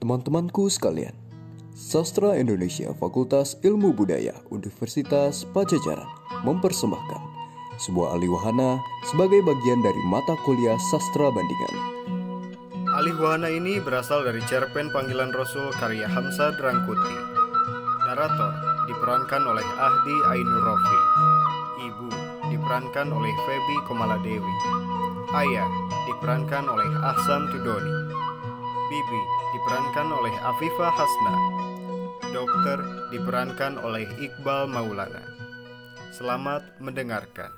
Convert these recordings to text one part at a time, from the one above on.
Teman-temanku sekalian, Sastra Indonesia Fakultas Ilmu Budaya Universitas Pajajaran mempersembahkan sebuah alihwahana sebagai bagian dari mata kuliah sastra bandingan. Alihwahana ini berasal dari cerpen Panggilan Rasul karya Hamzah Rangkuti. Narator diperankan oleh Ahdi Ainur Rofi. Ibu diperankan oleh Feby Komaladewi. Ayah diperankan oleh Ahsan Tudoni. Bibi diperankan oleh Afifah Hasna. Dokter diperankan oleh Iqbal Maulana. Selamat mendengarkan.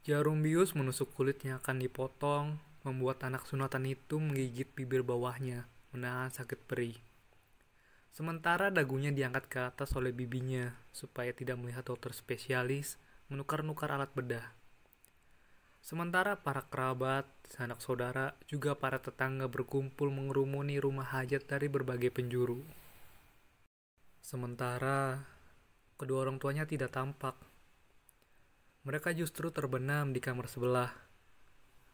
Jarum bius menusuk kulit yang akan dipotong, membuat anak sunatan itu menggigit bibir bawahnya, menahan sakit perih. Sementara dagunya diangkat ke atas oleh bibinya, supaya tidak melihat dokter spesialis menukar-nukar alat bedah. Sementara para kerabat, sanak saudara, juga para tetangga berkumpul mengerumuni rumah hajat dari berbagai penjuru. Sementara kedua orang tuanya tidak tampak. Mereka justru terbenam di kamar sebelah.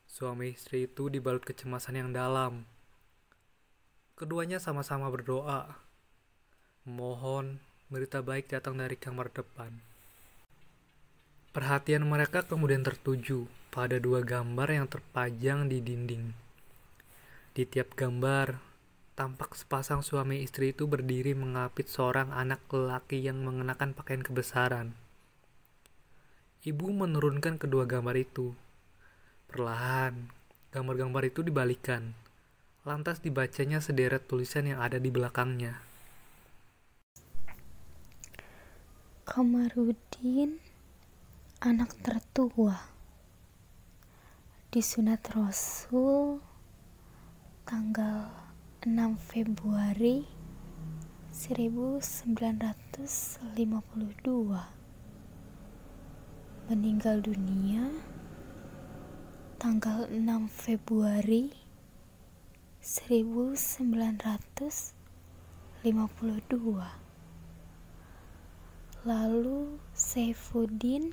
Suami istri itu dibalut kecemasan yang dalam. Keduanya sama-sama berdoa, memohon berita baik datang dari kamar depan. Perhatian mereka kemudian tertuju pada dua gambar yang terpajang di dinding. Di tiap gambar, tampak sepasang suami istri itu berdiri mengapit seorang anak lelaki yang mengenakan pakaian kebesaran. Ibu menurunkan kedua gambar itu. Perlahan, gambar-gambar itu dibalikan. Lantas dibacanya sederet tulisan yang ada di belakangnya. Komarudin, anak tertua, disunat Rasul tanggal 6 Februari 1952. Meninggal dunia tanggal 6 Februari 1952. Lalu Saifuddin,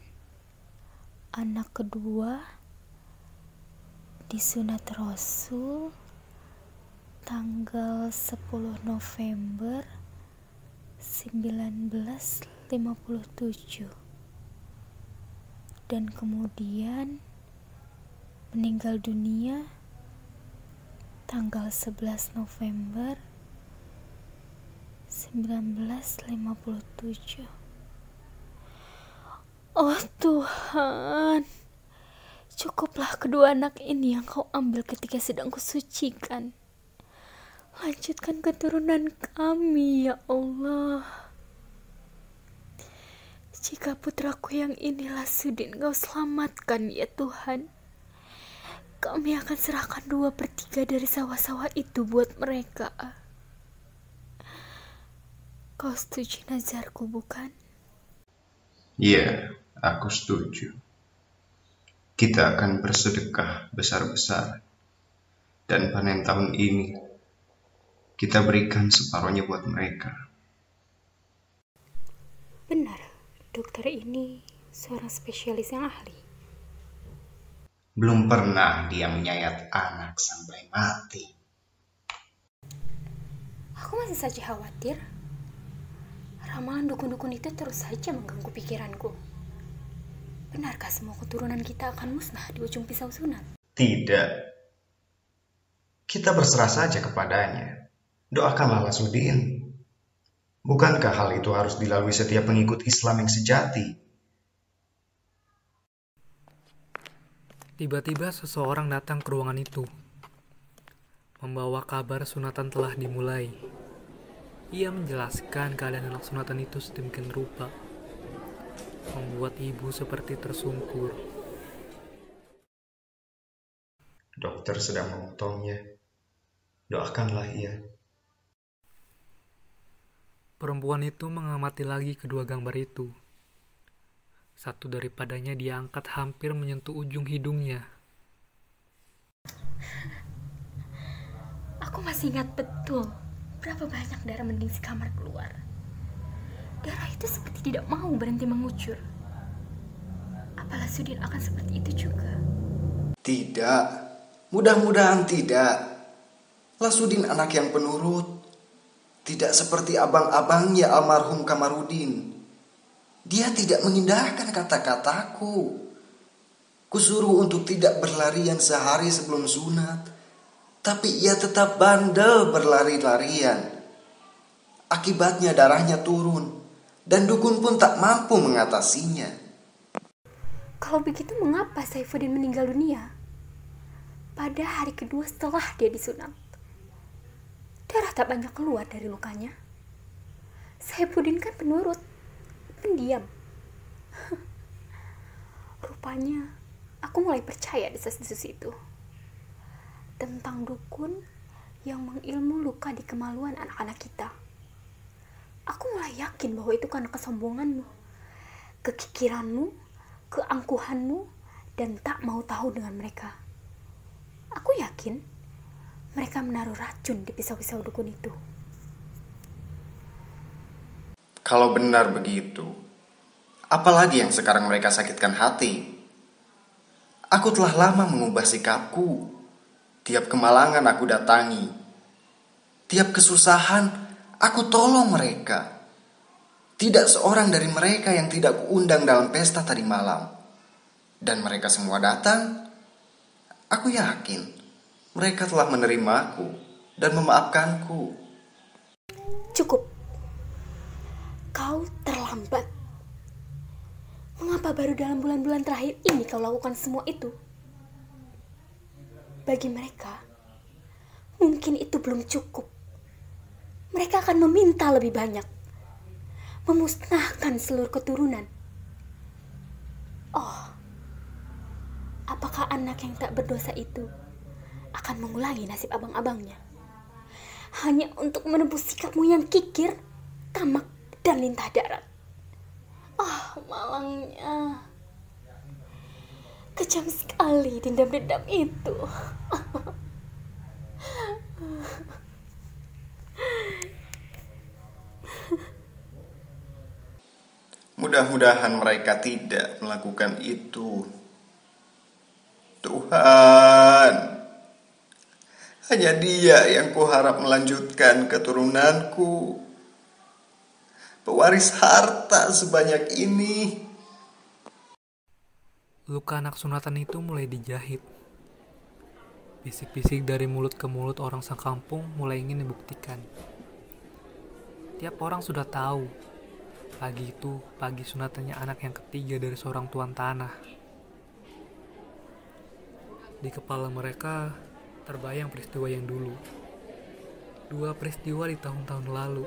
anak kedua, disunat Rasul tanggal 10 November 1957. Dan kemudian meninggal dunia tanggal 11 November 1957. Oh Tuhan, cukuplah kedua anak ini yang kau ambil ketika sedang kusucikan. Lanjutkan keturunan kami, ya Allah. Jika putraku yang inilah Sudin kau selamatkan, ya Tuhan, kami akan serahkan 2/3 dari sawah-sawah itu buat mereka. Kau setuju nazarku, bukan? Iya, aku setuju. Kita akan bersedekah besar-besar. Dan panen tahun ini, kita berikan separuhnya buat mereka. Benar, dokter ini seorang spesialis yang ahli. Belum pernah dia menyayat anak sampai mati. Aku masih saja khawatir. Ramalan dukun-dukun itu terus saja mengganggu pikiranku. Benarkah semua keturunan kita akan musnah di ujung pisau sunat? Tidak. Kita berserah saja kepadanya. Doakanlah Lasudin. Bukankah hal itu harus dilalui setiap pengikut Islam yang sejati? Tiba-tiba seseorang datang ke ruangan itu, membawa kabar sunatan telah dimulai. Ia menjelaskan keadaan anak sunatan itu sedemikian rupa, membuat ibu seperti tersungkur. Dokter sedang memotongnya. Doakanlah ia. Perempuan itu mengamati lagi kedua gambar itu. Satu daripadanya diangkat hampir menyentuh ujung hidungnya. Aku masih ingat betul berapa banyak darah mending si kamar keluar. Darah itu seperti tidak mau berhenti mengucur. Apalah Sudin akan seperti itu juga? Tidak, mudah-mudahan tidak. Lasudin anak yang penurut, tidak seperti abang-abangnya almarhum Kamarudin. Dia tidak mengindahkan kata-kataku. Kusuruh untuk tidak berlarian sehari sebelum sunat, tapi ia tetap bandel berlari-larian. Akibatnya darahnya turun, dan dukun pun tak mampu mengatasinya. Kalau begitu mengapa Saifuddin meninggal dunia pada hari kedua setelah dia disunat? Darah tak banyak keluar dari lukanya. Saifuddin kan penurut, pendiam. Rupanya aku mulai percaya desas-desus itu tentang dukun yang mengilmu luka di kemaluan anak-anak kita. Aku mulai yakin bahwa itu karena kesombonganmu, kekikiranmu, keangkuhanmu, dan tak mau tahu dengan mereka. Aku yakin mereka menaruh racun di pisau-pisau dukun itu. Kalau benar begitu, apalagi yang sekarang mereka sakitkan hati? Aku telah lama mengubah sikapku. Tiap kemalangan aku datangi. Tiap kesusahan aku tolong mereka. Tidak seorang dari mereka yang tidak kuundang dalam pesta tadi malam. Dan mereka semua datang. Aku yakin mereka telah menerimaku dan memaafkanku. Cukup. Kau terlambat. Mengapa baru dalam bulan-bulan terakhir ini kau lakukan semua itu? Bagi mereka, mungkin itu belum cukup. Mereka akan meminta lebih banyak. Memusnahkan seluruh keturunan. Oh, apakah anak yang tak berdosa itu akan mengulangi nasib abang-abangnya? Hanya untuk menebus sikapmu yang kikir, tamak, dan lintah darat. Oh, malangnya. Kejam sekali dendam-dendam itu. Mudah-mudahan mereka tidak melakukan itu. Tuhan, hanya Dia yang kuharap melanjutkan keturunanku, pewaris harta sebanyak ini. Luka anak sunatan itu mulai dijahit. Bisik-bisik dari mulut ke mulut orang sekampung mulai ingin dibuktikan. Tiap orang sudah tahu, pagi itu pagi sunatannya anak yang ketiga dari seorang tuan tanah. Di kepala mereka terbayang peristiwa yang dulu. 2 peristiwa di tahun-tahun lalu.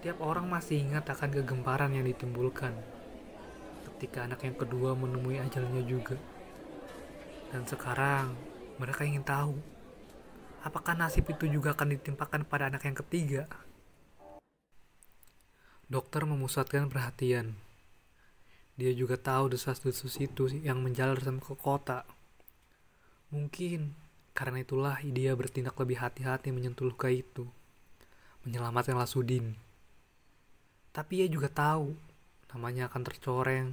Tiap orang masih ingat akan kegemparan yang ditimbulkan ketika anak yang kedua menemui ajalnya juga. Dan sekarang mereka ingin tahu, apakah nasib itu juga akan ditimpakan pada anak yang ketiga? Dokter memusatkan perhatian. Dia juga tahu desas-desus itu yang menjalar sampai ke kota. Mungkin karena itulah dia bertindak lebih hati-hati menyentuh luka itu, menyelamatkan Lasudin. Tapi ia juga tahu namanya akan tercoreng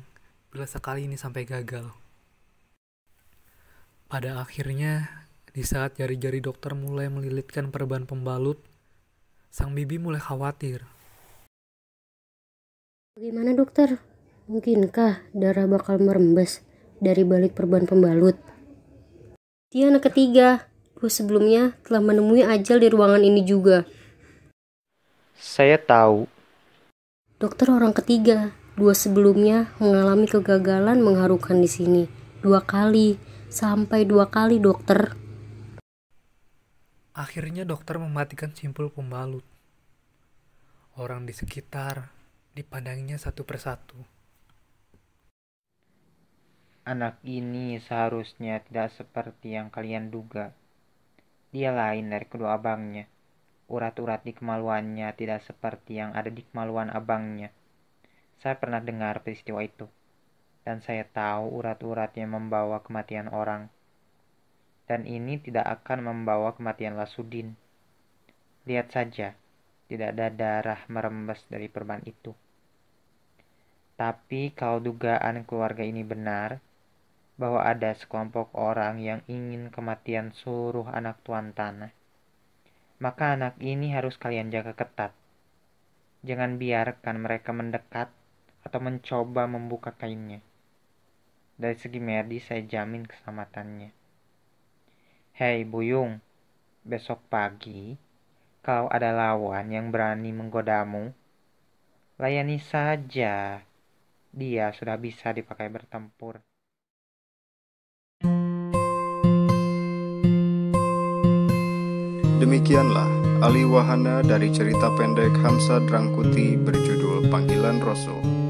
bila sekali ini sampai gagal. Pada akhirnya, di saat jari-jari dokter mulai melilitkan perban pembalut, sang bibi mulai khawatir. Bagaimana dokter? Mungkinkah darah bakal merembes dari balik perban pembalut? Dia anak ketiga. 2 sebelumnya telah menemui ajal di ruangan ini juga. Saya tahu. Dokter orang ketiga. 2 sebelumnya mengalami kegagalan mengharukan di sini. 2 kali. Sampai 2 kali dokter. Akhirnya dokter mematikan simpul pembalut. Orang di sekitar dipandanginya satu persatu. Anak ini seharusnya tidak seperti yang kalian duga. Dia lain dari kedua abangnya. Urat-urat di kemaluannya tidak seperti yang ada di kemaluan abangnya. Saya pernah dengar peristiwa itu. Dan saya tahu urat-urat yang membawa kematian orang. Dan ini tidak akan membawa kematian Lasudin. Lihat saja, tidak ada darah merembes dari perban itu. Tapi kalau dugaan keluarga ini benar, bahwa ada sekelompok orang yang ingin kematian seluruh anak tuan tanah, Maka anak ini harus kalian jaga ketat. Jangan biarkan mereka mendekat atau mencoba membuka kainnya. Dari segi medis saya jamin keselamatannya. Hei Buyung, besok pagi kalau ada lawan yang berani menggodamu, layani saja. Dia sudah bisa dipakai bertempur. Demikianlah alih wahana dari cerita pendek Hamzad Rangkuti berjudul Panggilan Rasul.